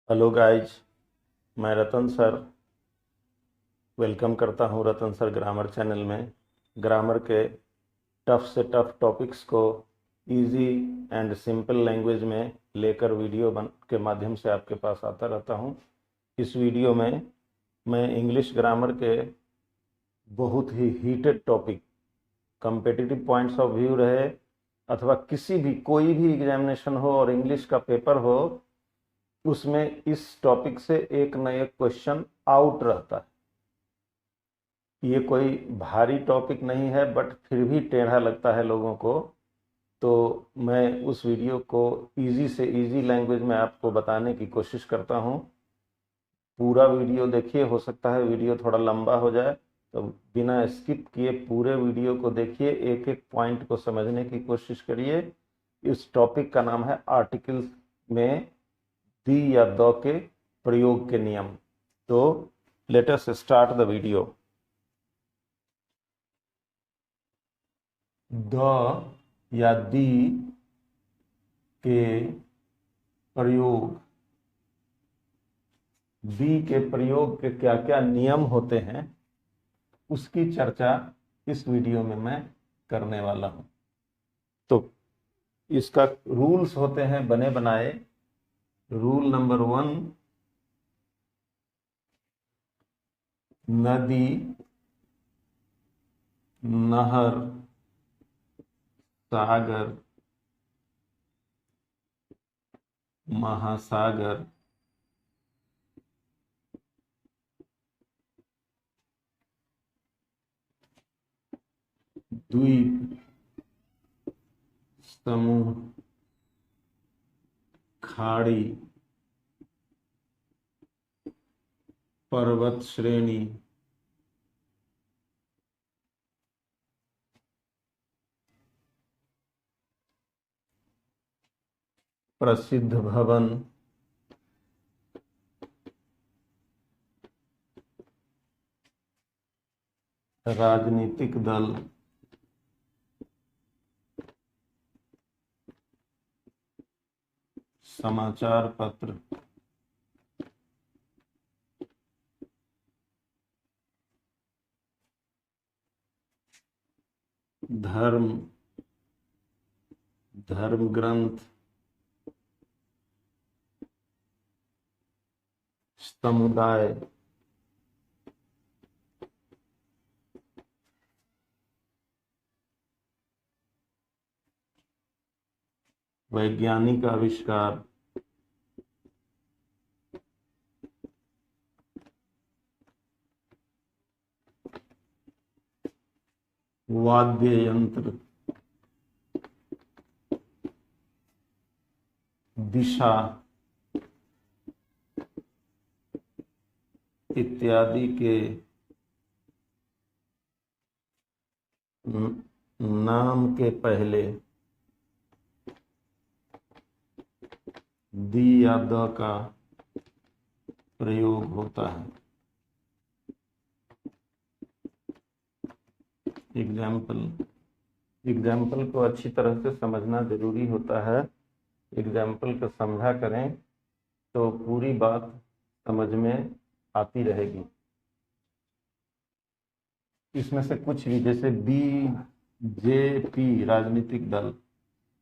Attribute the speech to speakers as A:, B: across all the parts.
A: Hello guys. मैं रतन sir welcome करता हूं रतन सर ग्रामर चैनल में। ग्रामर के टफ से टफ टॉपिक्स को इजी एंड सिंपल लैंग्वेज में लेकर वीडियो बन के माध्यम से आपके पास आता रहता हूं। इस वीडियो में मैं इंग्लिश ग्रामर के बहुत ही heated topic, competitive points of view रहे अथवा किसी भी कोई भी एग्जामिनेशन हो और इंग्लिश का पेपर हो, उसमें इस टॉपिक से एक न एक क्वेश्चन आउट रहता है। ये कोई भारी टॉपिक नहीं है, बट फिर भी टेढ़ा लगता है लोगों को। तो मैं उस वीडियो को इजी से इजी लैंग्वेज में आपको बताने की कोशिश करता हूँ। पूरा वीडियो देखिए, हो सकता है वीडियो थोड़ा लंबा हो जाए, तो बिना स्किप किए पूरे वीडियो को देखिए, एक एक पॉइंट को समझने की कोशिश करिए। इस टॉपिक का नाम है आर्टिकल्स में दी या द के प्रयोग के नियम। तो let us start the video. The या दी के प्रयोग, दी के प्रयोग के क्या क्या नियम होते हैं उसकी चर्चा इस वीडियो में मैं करने वाला हूं। तो इसका रूल्स होते हैं बने बनाए। रूल नंबर 1, नदी, नहर, सागर, महासागर, द्वीप, समूह, खाड़ी, पर्वत श्रेणी, प्रसिद्ध भवन, राजनीतिक दल, समाचार पत्र, धर्म, धर्म ग्रंथ, समुदाय, वैज्ञानिक आविष्कार, वाद्य यंत्र, दिशा इत्यादि के नाम के पहले दी या द का प्रयोग होता है। एग्जाम्पल को अच्छी तरह से समझना जरूरी होता है। एग्जाम्पल को समझा करें तो पूरी बात समझ में आती रहेगी। इसमें से कुछ भी, जैसे बीजेपी राजनीतिक दल,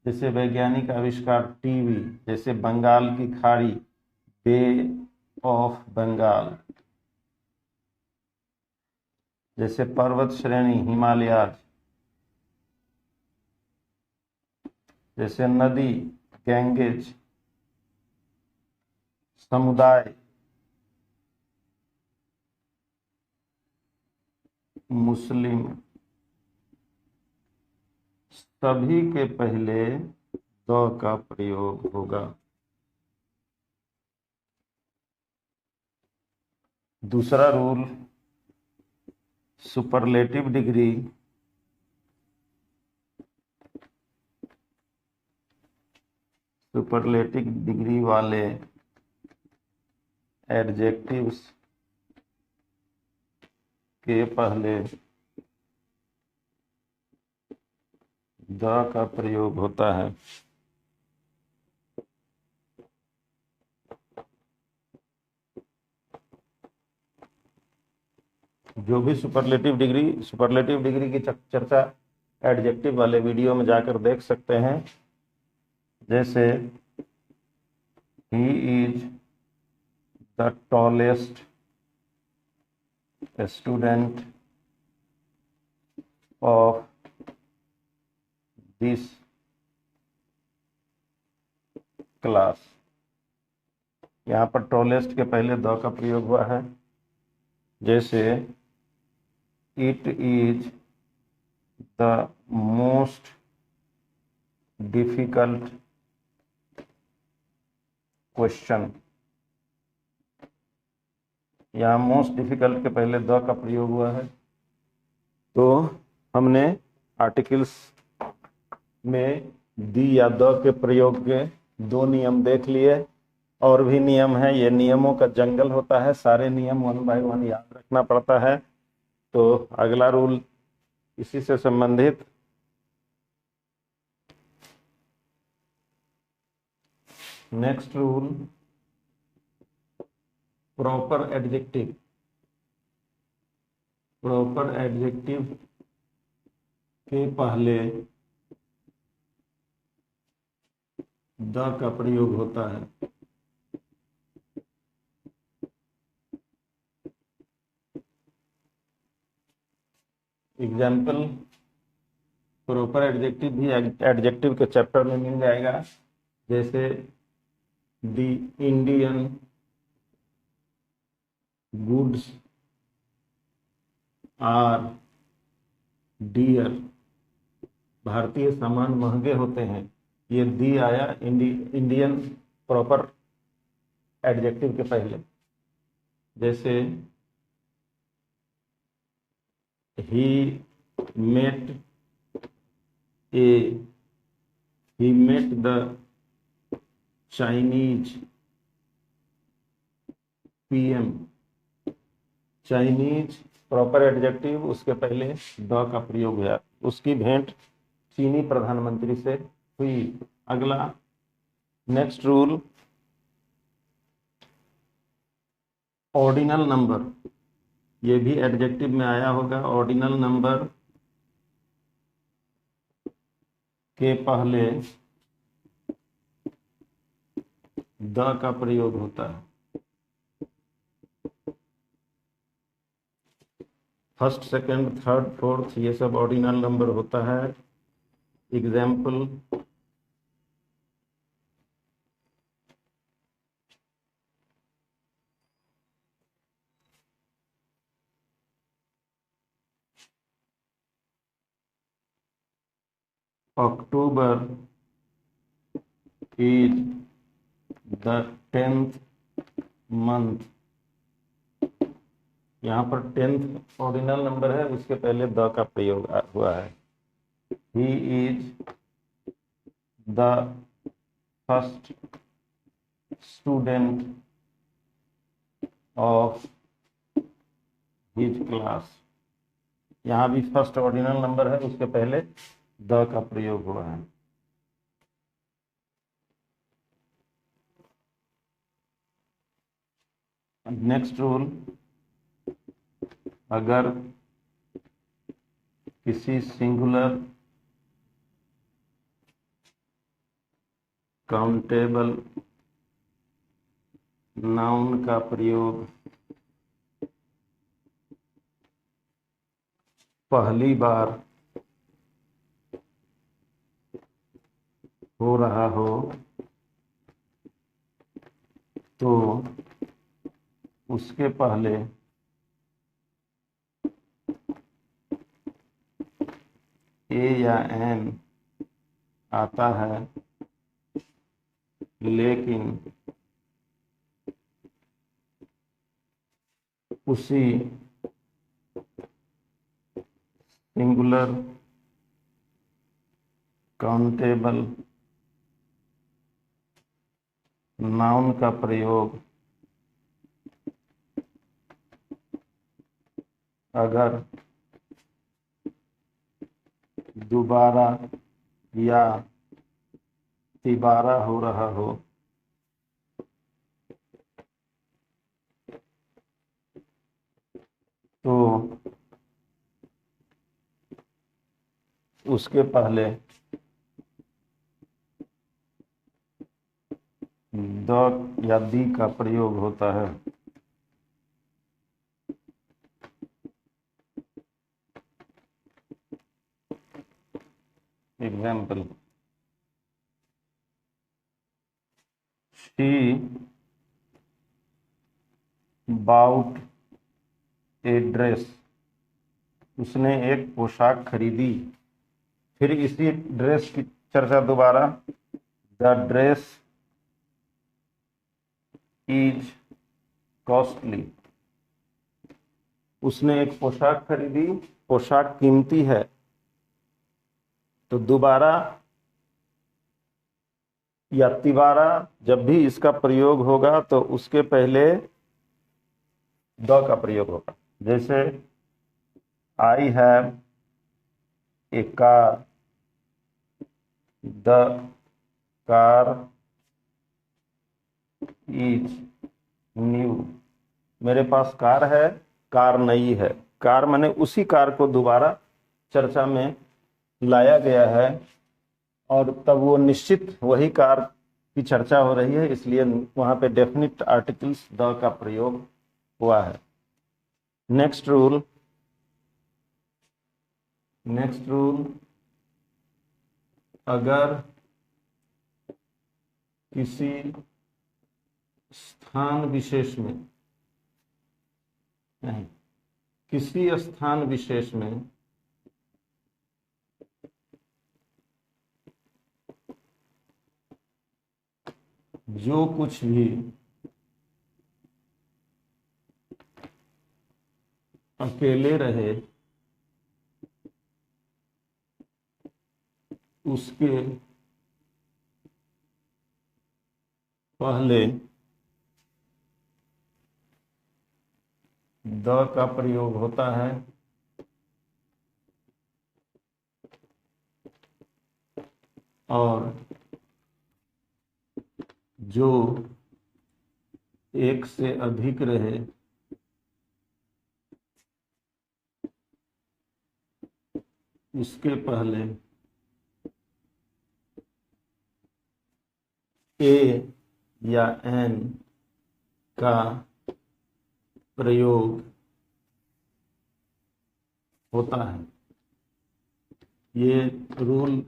A: जैसे वैज्ञानिक आविष्कार टीवी, जैसे बंगाल की खाड़ी बे ऑफ बंगाल, जैसे पर्वत श्रेणी हिमालयाज, जैसे नदी गैंगेज, समुदाय मुस्लिम, सभी के पहले द का प्रयोग होगा। दूसरा rule, superlative degree, superlative degree वाले एडजेक्टिव्स के पहले द का प्रयोग होता है। जो भी सुपरलेटिव डिग्री की चर्चा एडजेक्टिव वाले वीडियो में जाकर देख सकते हैं। जैसे he is the tallest student of this class. यहाँ पर टॉलेस्ट के पहले द का प्रयोग हुआ है। जैसे it is the most difficult question. यहाँ मोस्ट डिफिकल्ट के पहले द का प्रयोग हुआ है। तो हमने आर्टिकल्स में दी या द के प्रयोग के 2 नियम देख लिए। और भी नियम है, ये नियमों का जंगल होता है, सारे नियम 1 बाय 1 याद रखना पड़ता है। तो अगला रूल इसी से संबंधित, next rule, proper adjective. Proper adjective के पहले द का प्रयोग होता है। एग्जाम्पल प्रॉपर एडजेक्टिव भी एडजेक्टिव के चैप्टर में मिल जाएगा। जैसे the Indian goods are dear. भारतीय सामान महंगे होते हैं। ये दी आया इंडियन प्रॉपर एडजेक्टिव के पहले। जैसे he met the Chinese PM। Chinese proper adjective, उसके पहले द का प्रयोग हुआ। उसकी भेंट चीनी प्रधानमंत्री से हुई। अगला नेक्स्ट रूल, ऑर्डिनल नंबर। ये भी एडजेक्टिव में आया होगा। ऑर्डिनल नंबर के पहले द का प्रयोग होता है। फर्स्ट, सेकंड, थर्ड, फोर्थ, ये सब ऑर्डिनल नंबर होता है। Example October is the 10th month. यहाँ पर 10th ऑर्डिनल नंबर है, उसके पहले द का प्रयोग हुआ है। He is the first student of his class. यहाँ भी फर्स्ट ऑर्डिनल नंबर है, उसके पहले द का प्रयोग हुआ है। नेक्स्ट रूल, अगर किसी सिंगुलर काउंटेबल नाउन का प्रयोग पहली बार हो रहा हो तो उसके पहले ए या एन आता है, लेकिन उसी सिंगुलर काउंटेबल नाउन का प्रयोग अगर दोबारा या तिबारा हो रहा हो तो उसके पहले द या दी का प्रयोग होता है। Example, she bought a dress, उसने एक पोशाक खरीदी। फिर इसी ड्रेस की चर्चा दोबारा, द ड्रेस इज कॉस्टली, उसने एक पोशाक खरीदी, पोशाक कीमती है। तो दोबारा या तिबारा जब भी इसका प्रयोग होगा तो उसके पहले द का प्रयोग होगा। जैसे I have a car, the car is new, मेरे पास कार है, कार नई है। कार माने उसी कार को दोबारा चर्चा में लाया गया है और तब वो निश्चित वही कार की चर्चा हो रही है, इसलिए वहां पे डेफिनिट आर्टिकल्स द का प्रयोग हुआ है। नेक्स्ट रूल, अगर किसी स्थान विशेष में, नहीं, किसी स्थान विशेष में जो कुछ भी अकेले रहे उसके पहले द का प्रयोग होता है और जो एक से अधिक रहे उसके पहले ए या एन का प्रयोग होता है। ये रूल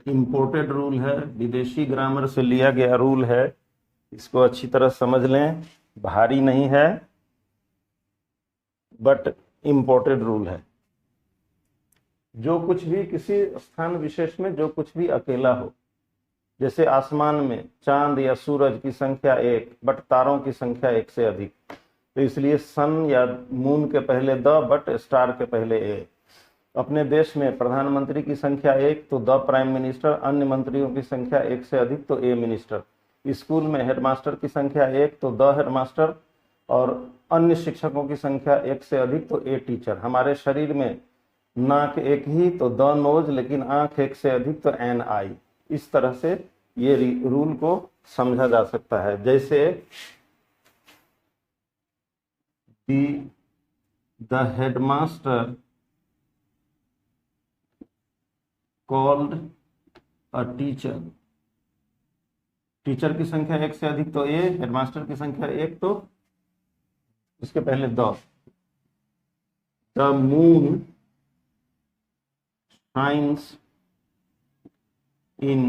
A: इंपोर्टेड रूल है, विदेशी ग्रामर से लिया गया रूल है, इसको अच्छी तरह समझ लें। भारी नहीं है बट इंपोर्टेड रूल है। जो कुछ भी किसी स्थान विशेष में जो कुछ भी अकेला हो, जैसे आसमान में चांद या सूरज की संख्या एक बट तारों की संख्या एक से अधिक, तो इसलिए सन या मून के पहले द बट स्टार के पहले ए। अपने देश में प्रधानमंत्री की संख्या एक तो द प्राइम मिनिस्टर, अन्य मंत्रियों की संख्या एक से अधिक तो ए मिनिस्टर। स्कूल में हेडमास्टर की संख्या एक तो द हेडमास्टर और अन्य शिक्षकों की संख्या एक से अधिक तो ए टीचर। हमारे शरीर में नाक एक ही तो द नोज, लेकिन आंख एक से अधिक तो एन आई। इस तरह से ये रूल को समझा जा सकता है। जैसे the headmaster called a teacher, teacher की संख्या एक से अधिक तो ए, हेडमास्टर की संख्या एक तो उसके पहले the moon shines in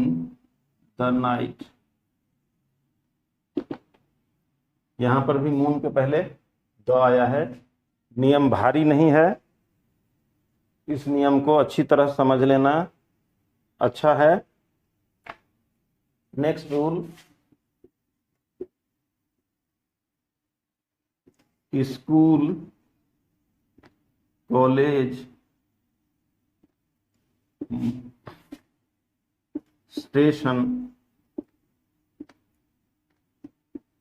A: the night, यहां पर भी मून के पहले द आया है। नियम भारी नहीं है, इस नियम को अच्छी तरह समझ लेना अच्छा है। Next rule, school, college, station,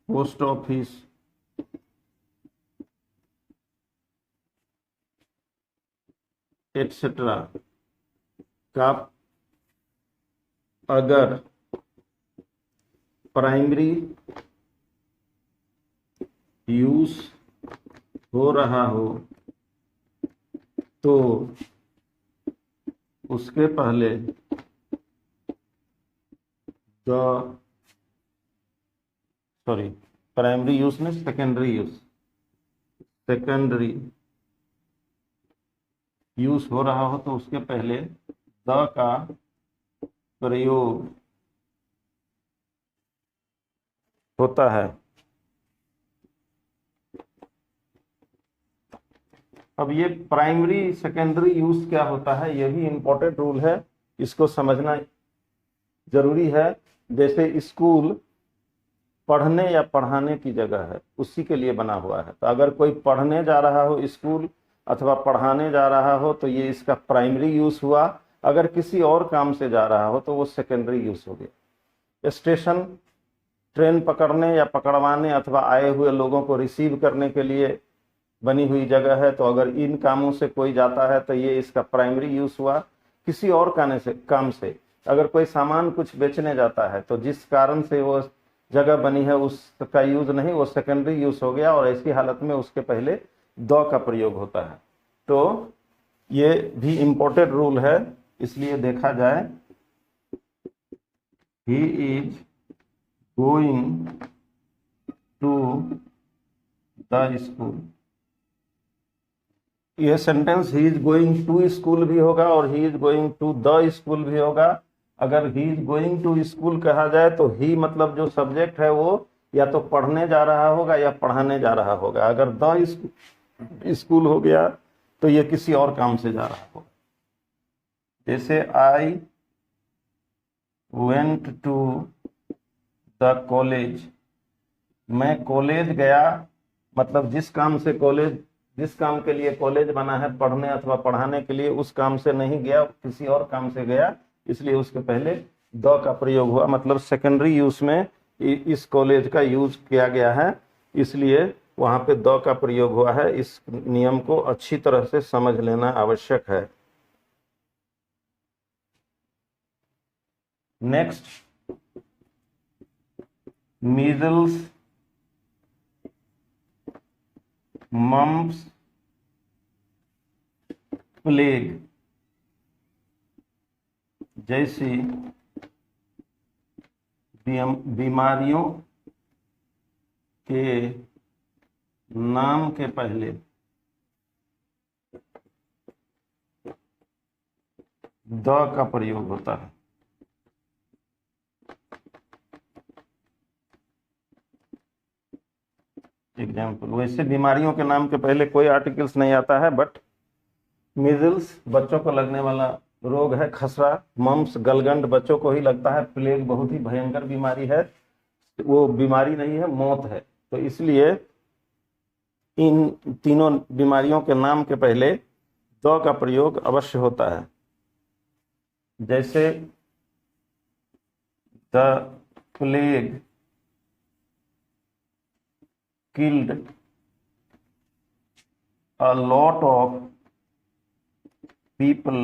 A: post office, etcetera का अगर प्राइमरी यूज हो रहा हो तो उसके पहले प्राइमरी यूज में सेकेंडरी यूज हो रहा हो तो उसके पहले द का प्रयोग होता है। अब ये प्राइमरी सेकेंडरी यूज क्या होता है, ये भी इंपॉर्टेंट रूल है, इसको समझना जरूरी है। जैसे स्कूल पढ़ने या पढ़ाने की जगह है, उसी के लिए बना हुआ है। तो अगर कोई पढ़ने जा रहा हो स्कूल अथवा पढ़ाने जा रहा हो तो ये इसका प्राइमरी यूज हुआ। अगर किसी और काम से जा रहा हो तो वो सेकेंडरी यूज हो गया। स्टेशन ट्रेन पकड़ने या पकड़वाने अथवा आए हुए लोगों को रिसीव करने के लिए बनी हुई जगह है। तो अगर इन कामों से कोई जाता है तो ये इसका प्राइमरी यूज हुआ। किसी और काम से अगर कोई सामान कुछ बेचने जाता है तो जिस कारण से वो जगह बनी है उसका यूज नहीं, वो सेकेंडरी यूज हो गया, और ऐसी हालत में उसके पहले द का प्रयोग होता है। तो ये भी इंपॉर्टेंट रूल है, इसलिए देखा जाए he is going to the school. ये sentence he is going to school भी होगा और he is going to the school भी होगा। अगर he is going to school कहा जाए तो ही मतलब जो सब्जेक्ट है वो या तो पढ़ने जा रहा होगा या पढ़ाने जा रहा होगा। अगर द स्कूल हो गया तो ये किसी और काम से जा रहा होगा। जैसे I went to the college, मैं कॉलेज गया, मतलब जिस काम के लिए कॉलेज बना है पढ़ने अथवा पढ़ाने के लिए, उस काम से नहीं गया, किसी और काम से गया, इसलिए उसके पहले द का प्रयोग हुआ। मतलब सेकेंडरी यूज में इस कॉलेज का यूज किया गया है, इसलिए वहां पे द का प्रयोग हुआ है। इस नियम को अच्छी तरह से समझ लेना आवश्यक है। नेक्स्ट, मीजल्स, मम्प्स, प्लेग जैसी बीमारियों के नाम के पहले द का प्रयोग होता है। एग्जाम्पल, वैसे बीमारियों के नाम के पहले कोई आर्टिकल्स नहीं आता है, बट मीजल्स बच्चों को लगने वाला रोग है, खसरा, मम्प्स गलगंड बच्चों को ही लगता है, प्लेग बहुत ही भयंकर बीमारी है, वो बीमारी नहीं है, मौत है। तो इसलिए इन तीनों बीमारियों के नाम के पहले द का प्रयोग अवश्य होता है। जैसे the plague killed a lot of people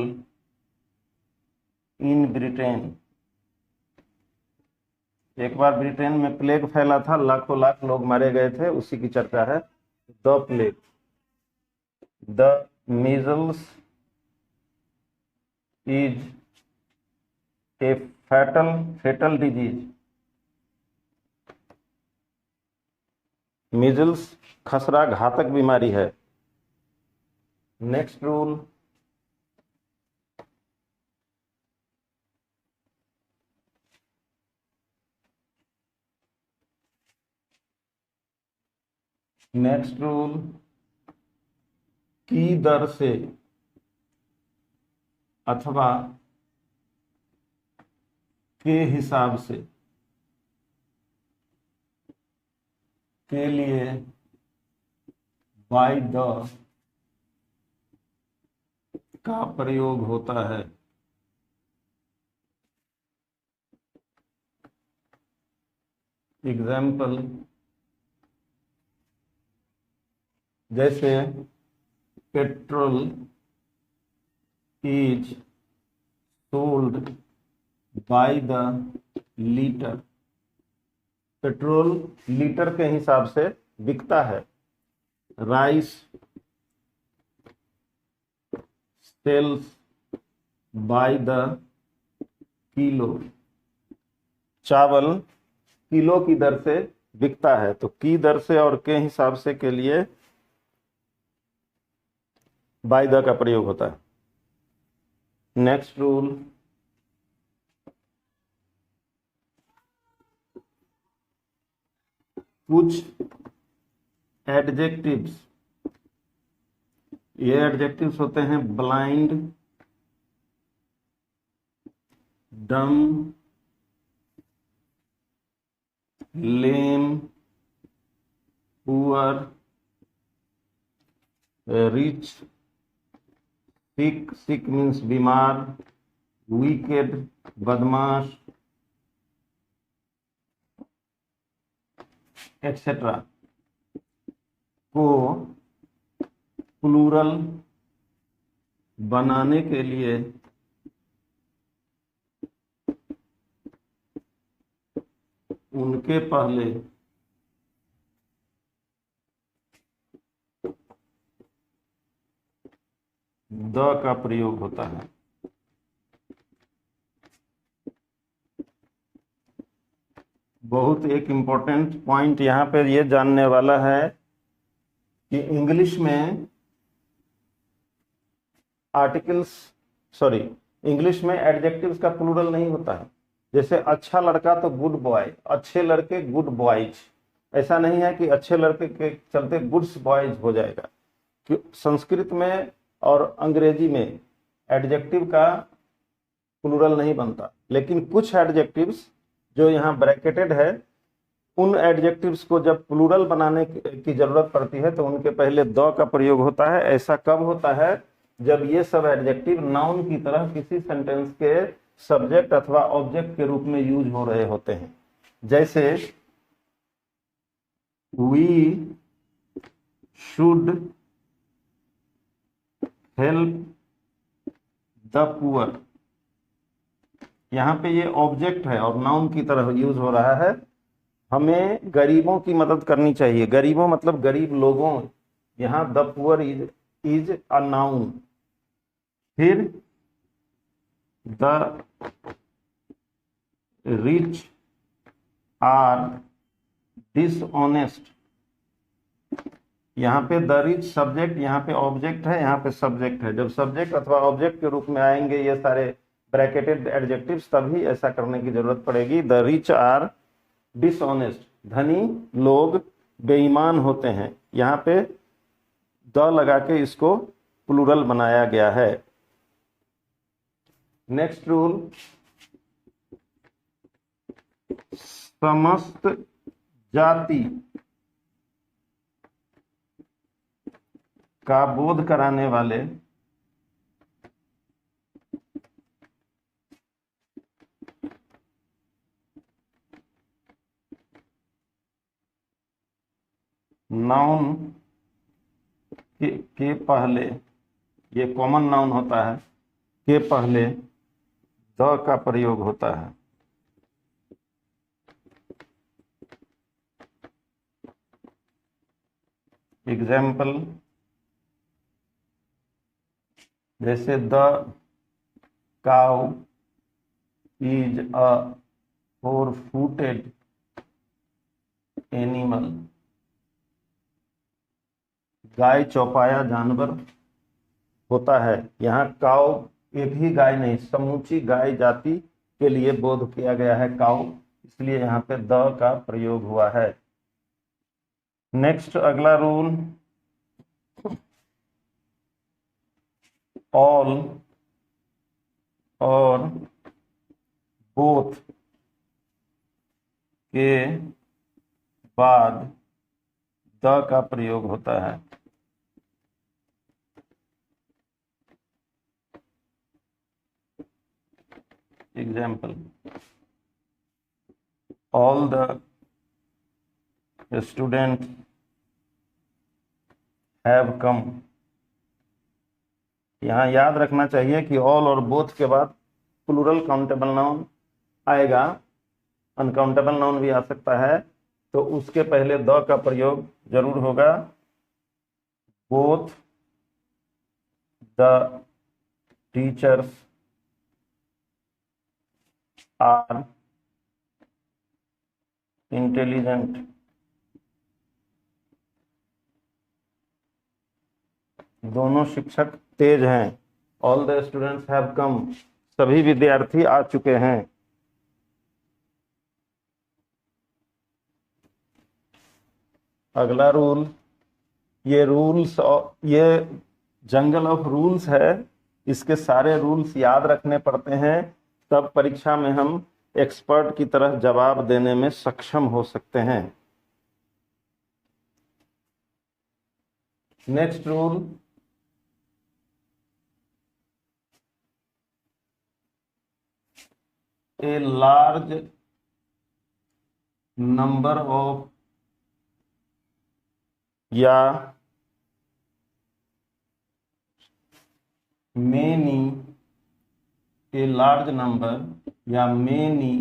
A: in Britain। एक बार ब्रिटेन में प्लेग फैला था, लाखों लाख लोग मारे गए थे, उसी की चर्चा है। The plague, the measles is a fatal disease. Measles खसरा घातक बीमारी है। नेक्स्ट रूल, की दर से अथवा के हिसाब से के लिए बाय द का प्रयोग होता है। एग्जाम्पल, जैसे petrol is sold by the litre. Petrol litre के हिसाब से बिकता है। Rice sells by the kilo, चावल किलो की दर से बिकता है। तो की दर से और के हिसाब से के लिए बाय द का प्रयोग होता है। नेक्स्ट रूल, कुछ एडजेक्टिव्स, ये एडजेक्टिव्स होते हैं ब्लाइंड, डम, लेम, पुअर, रिच, सिक, सिक मीन्स बीमार, विकेड बदमाश, एक्सेट्रा को प्लूरल बनाने के लिए उनके पहले द का प्रयोग होता है। बहुत एक इंपॉर्टेंट पॉइंट यहाँ पे ये जानने वाला है कि इंग्लिश में आर्टिकल्स, सॉरी, इंग्लिश में एडजेक्टिव्स का प्लूरल नहीं होता है। जैसे अच्छा लड़का तो गुड बॉय, अच्छे लड़के गुड बॉयज, ऐसा नहीं है कि अच्छे लड़के के चलते गुड्स बॉयज हो जाएगा। कि संस्कृत में और अंग्रेजी में एडजेक्टिव का प्लूरल नहीं बनता, लेकिन कुछ एडजेक्टिव्स जो यहाँ ब्रैकेटेड है, उन एडजेक्टिव्स को जब प्लूरल बनाने की जरूरत पड़ती है तो उनके पहले द का प्रयोग होता है। ऐसा कब होता है? जब ये सब एडजेक्टिव नाउन की तरह किसी सेंटेंस के सब्जेक्ट अथवा ऑब्जेक्ट के रूप में यूज हो रहे होते हैं। जैसे we should help the poor, यहाँ पे ये ऑब्जेक्ट है और नाउन की तरह यूज हो रहा है। हमें गरीबों की मदद करनी चाहिए। गरीबों मतलब गरीब लोगों, यहाँ the poor is a noun. फिर द रिच आर डिसऑनेस्ट, यहाँ पे द रिच सब्जेक्ट, यहाँ पे ऑब्जेक्ट है, यहाँ पे सब्जेक्ट है। जब सब्जेक्ट अथवा ऑब्जेक्ट के रूप में आएंगे ये सारे ब्रैकेटेड एडजेक्टिव्स, तभी ऐसा करने की जरूरत पड़ेगी। द रिच आर डिसऑनेस्ट, धनी लोग बेईमान होते हैं। यहाँ पे द लगा के इसको प्लूरल बनाया गया है। नेक्स्ट रूल, समस्त जाति का बोध कराने वाले नाउन के पहले, ये कॉमन नाउन होता है, के पहले द का प्रयोग होता है। एग्जाम्पल, जैसे the cow is a four footed animal, गाय चौपाया जानवर होता है। यहाँ काउ एक ही गाय नहीं, समूची गाय जाति के लिए बोध किया गया है काउ, इसलिए यहाँ पे द का प्रयोग हुआ है। नेक्स्ट अगला रूल, ऑल और बोथ के बाद द का प्रयोग होता है। Example, all the student have come. यहाँ याद रखना चाहिए कि ऑल और बोथ के बाद प्लूरल काउंटेबल नाउन आएगा, अनकाउंटेबल नाउन भी आ सकता है, तो उसके पहले द का प्रयोग जरूर होगा। Both the teachers are intelligent. दोनों शिक्षक तेज हैं। All the students have come. सभी विद्यार्थी आ चुके हैं। अगला रूल, ये रूल्स और ये जंगल ऑफ रूल्स है, इसके सारे रूल्स याद रखने पड़ते हैं, तब परीक्षा में हम एक्सपर्ट की तरह जवाब देने में सक्षम हो सकते हैं। Next rule, a large number of या मेनी, ए लार्ज नंबर या मेनी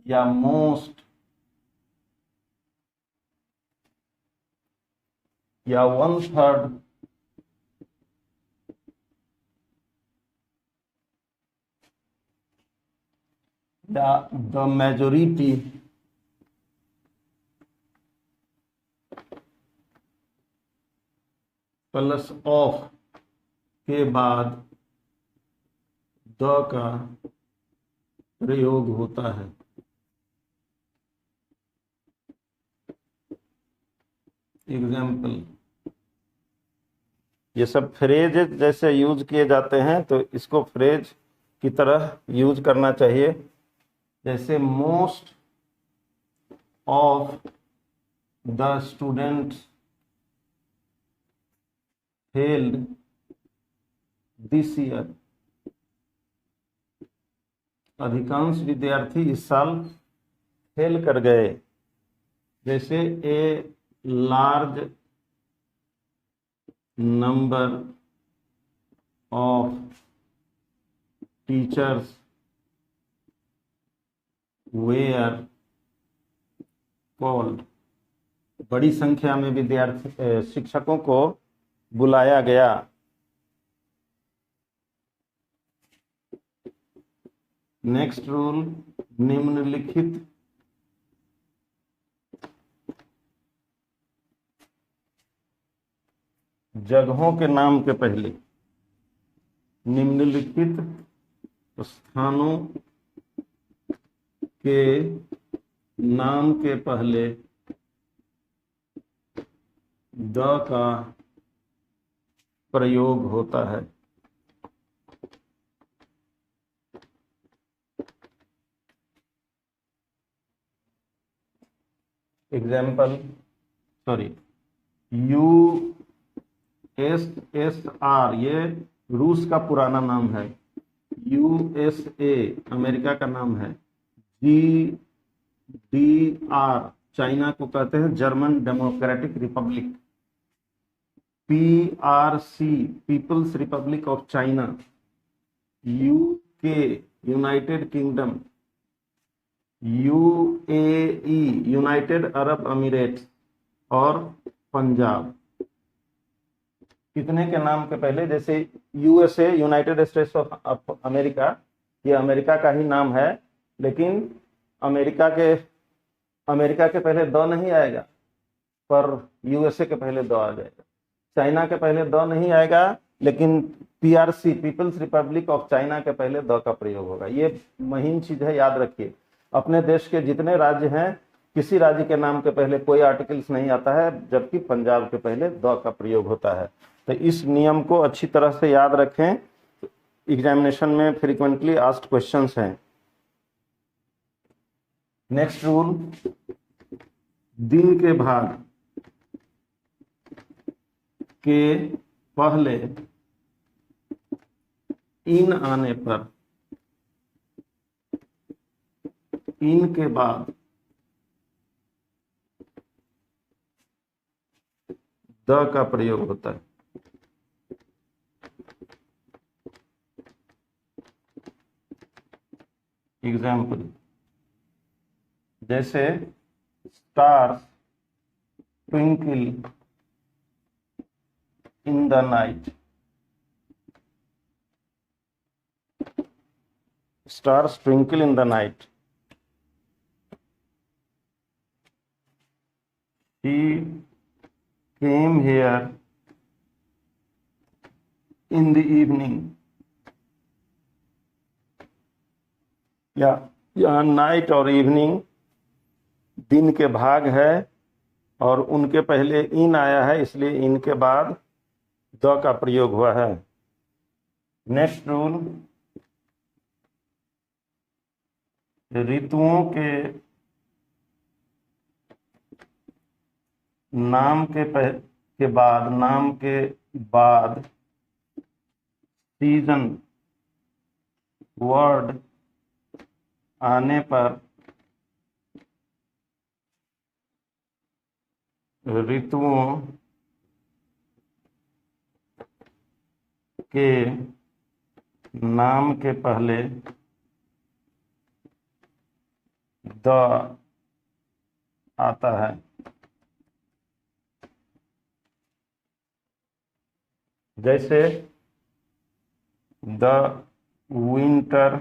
A: या मोस्ट या 1/3 या द मेजोरिटी प्लस ऑफ के बाद द का प्रयोग होता है। एग्जाम्पल, ये सब फ्रेज जैसे यूज किए जाते हैं, तो इसको फ्रेज की तरह यूज करना चाहिए। जैसे most of the students failed this year. अधिकांश विद्यार्थी इस साल फेल कर गए। जैसे a large number of teachers where called. बड़ी संख्या में विद्यार्थी शिक्षकों को बुलाया गया। नेक्स्ट रूल, निम्नलिखित जगहों के नाम के पहले, निम्नलिखित स्थानों के नाम के पहले द का प्रयोग होता है। एग्जाम्पल, USSR, ये रूस का पुराना नाम है। USA अमेरिका का नाम है। GDR चाइना को कहते हैं German Democratic Republic. PRC people's republic of China. UK United Kingdom. UAE United Arab Emirates. और पंजाब। कितने के नाम के पहले, जैसे USA United States of America, ये अमेरिका का ही नाम है, लेकिन अमेरिका के पहले द नहीं आएगा, पर USA के पहले द आ जाएगा। चाइना के पहले द नहीं आएगा, लेकिन PRC people's republic of China के पहले द का प्रयोग होगा। ये महीन चीज है, याद रखिए। अपने देश के जितने राज्य हैं, किसी राज्य के नाम के पहले कोई आर्टिकल्स नहीं आता है, जबकि पंजाब के पहले द का प्रयोग होता है। तो इस नियम को अच्छी तरह से याद रखें, एग्जामिनेशन में फ्रीक्वेंटली आस्क्ड क्वेश्चंस हैं। नेक्स्ट रूल, दिन के भाग के पहले इन आने पर इन के बाद द का प्रयोग होता है। एग्जाम्पल, जैसे stars twinkle in the night. stars twinkle in the night. He came here in the evening. या यहाँ नाइट और इवनिंग दिन के भाग है और उनके पहले इन आया है, इसलिए इनके बाद द का प्रयोग हुआ है। नेक्स्ट रूल, ऋतुओं के नाम के बाद सीजन वर्ड आने पर ऋतुओं के नाम के पहले द आता है। जैसे the winter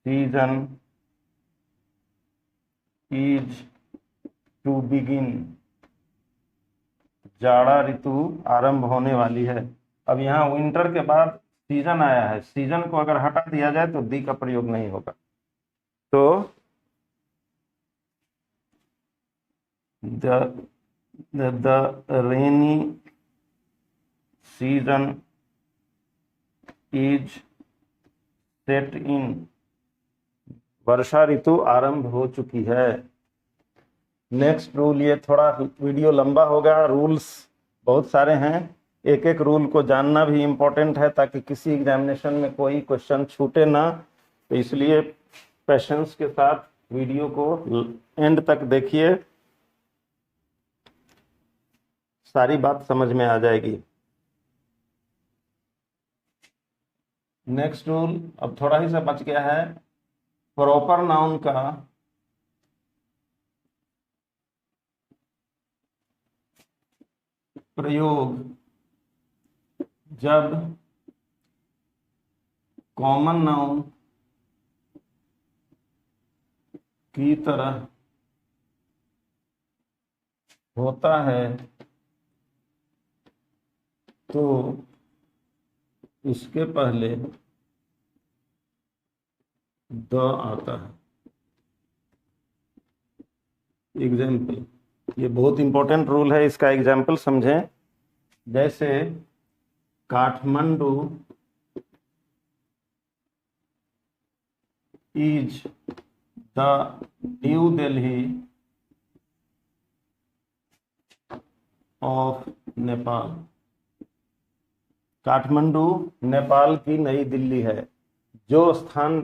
A: season is to begin, जाड़ा ऋतु आरंभ होने वाली है। अब यहाँ विंटर के बाद सीजन आया है, सीजन को अगर हटा दिया जाए तो दी का प्रयोग नहीं होगा। तो the rainy season is set in, वर्षा ऋतु आरंभ हो चुकी है। नेक्स्ट रूल, ये थोड़ा वीडियो लंबा होगा, रूल्स बहुत सारे हैं, एक एक रूल को जानना भी इम्पोर्टेंट है ताकि किसी एग्जामिनेशन में कोई क्वेश्चन छूटे ना। तो इसलिए पेशेंस के साथ वीडियो को एंड तक देखिए, सारी बात समझ में आ जाएगी। नेक्स्ट रूल, अब थोड़ा ही सा बच गया है। प्रॉपर नाउन का प्रयोग जब कॉमन नाउन की तरह होता है तो इसके पहले द आता है। एग्जाम्पल, ये बहुत इंपॉर्टेंट रूल है, इसका एग्जाम्पल समझें। जैसे Kathmandu is the new Delhi of Nepal, Kathmandu Nepal की नई दिल्ली है। जो स्थान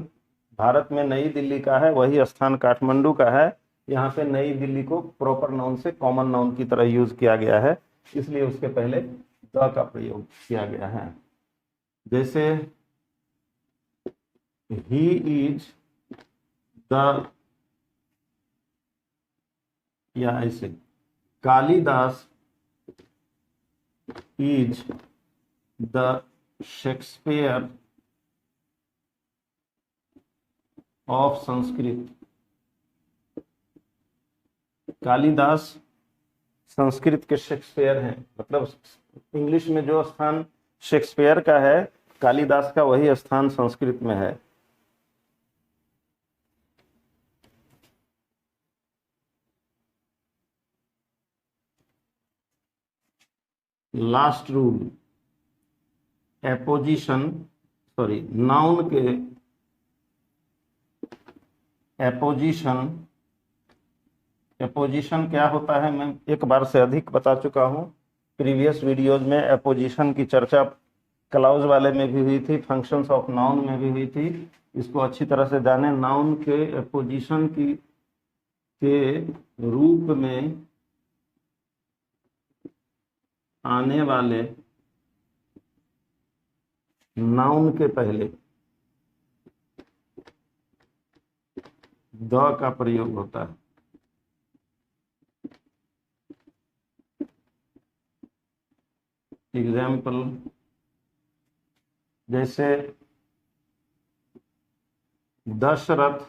A: भारत में नई दिल्ली का है वही स्थान काठमांडू का है। यहाँ पे नई दिल्ली को प्रॉपर नाउन से कॉमन नाउन की तरह यूज किया गया है, इसलिए उसके पहले द का प्रयोग किया गया है। जैसे ही इज द, या ऐसे Kalidas is the Shakespeare of Sanskrit, Kalidas Sanskrit के शेक्सपियर हैं। मतलब इंग्लिश में जो स्थान शेक्सपियर का है, कालिदास का वही स्थान संस्कृत में है। Last rule, apposition, sorry, noun के एपोजिशन, एपोजिशन क्या होता है मैं एक बार से अधिक बता चुका हूँ। प्रीवियस वीडियोज में एपोजिशन की चर्चा क्लाउज वाले में भी हुई थी, फंक्शंस ऑफ नाउन में भी हुई थी। इसको अच्छी तरह से जाने। नाउन के एपोजिशन के रूप में आने वाले नाउन के पहले द का प्रयोग होता है। एग्जाम्पल, जैसे Dasharath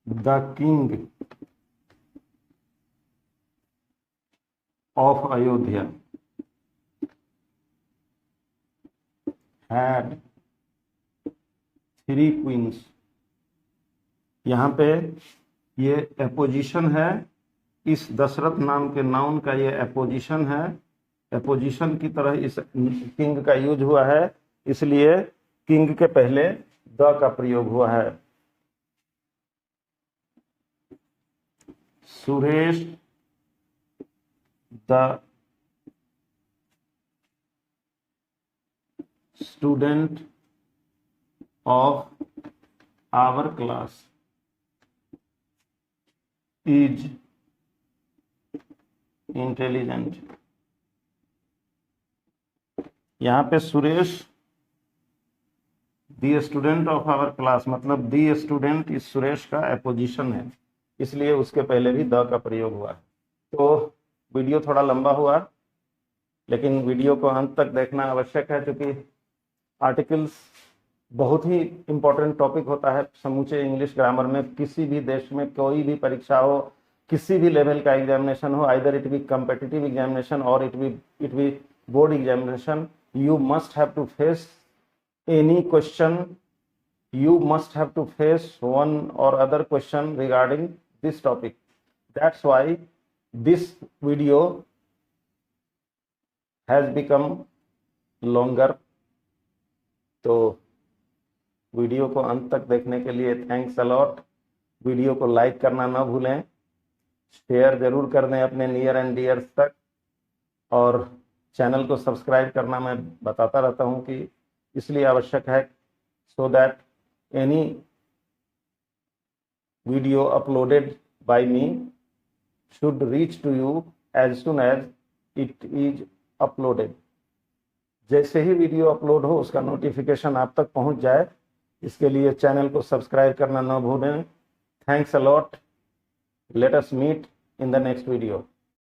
A: the king of Ayodhya had 3 queens. यहाँ पे ये एपोजिशन है, इस दशरथ नाम के नाउन का ये एपोजिशन है, एपोजिशन की तरह इस किंग का यूज हुआ है, इसलिए किंग के पहले द का प्रयोग हुआ है। Suresh the student of our class is intelligent. यहाँ पे Suresh the student of our class मतलब दी स्टूडेंट इस सुरेश का एपोजिशन है, इसलिए उसके पहले भी द का प्रयोग हुआ। तो वीडियो थोड़ा लंबा हुआ, लेकिन वीडियो को अंत तक देखना आवश्यक है, क्योंकि आर्टिकल्स बहुत ही इंपॉर्टेंट टॉपिक होता है समूचे इंग्लिश ग्रामर में। किसी भी देश में कोई भी परीक्षा हो, किसी भी लेवल का एग्जामिनेशन हो, either it be competitive examination और it be board examination, you must have to face any question, you must have to face one or other question regarding this topic. That's why this video has become longer. तो video को अंत तक देखने के लिए thanks a lot. Video को like करना ना भूलें, शेयर जरूर कर दें अपने नियर एंड डियर्स तक, और चैनल को सब्सक्राइब करना मैं बताता रहता हूं कि इसलिए आवश्यक है, so that any video uploaded by me should reach to you as soon as it is uploaded. जैसे ही वीडियो अपलोड हो उसका नोटिफिकेशन आप तक पहुंच जाए, इसके लिए चैनल को सब्सक्राइब करना ना भूलें। Thanks a lot, let us meet in the next video.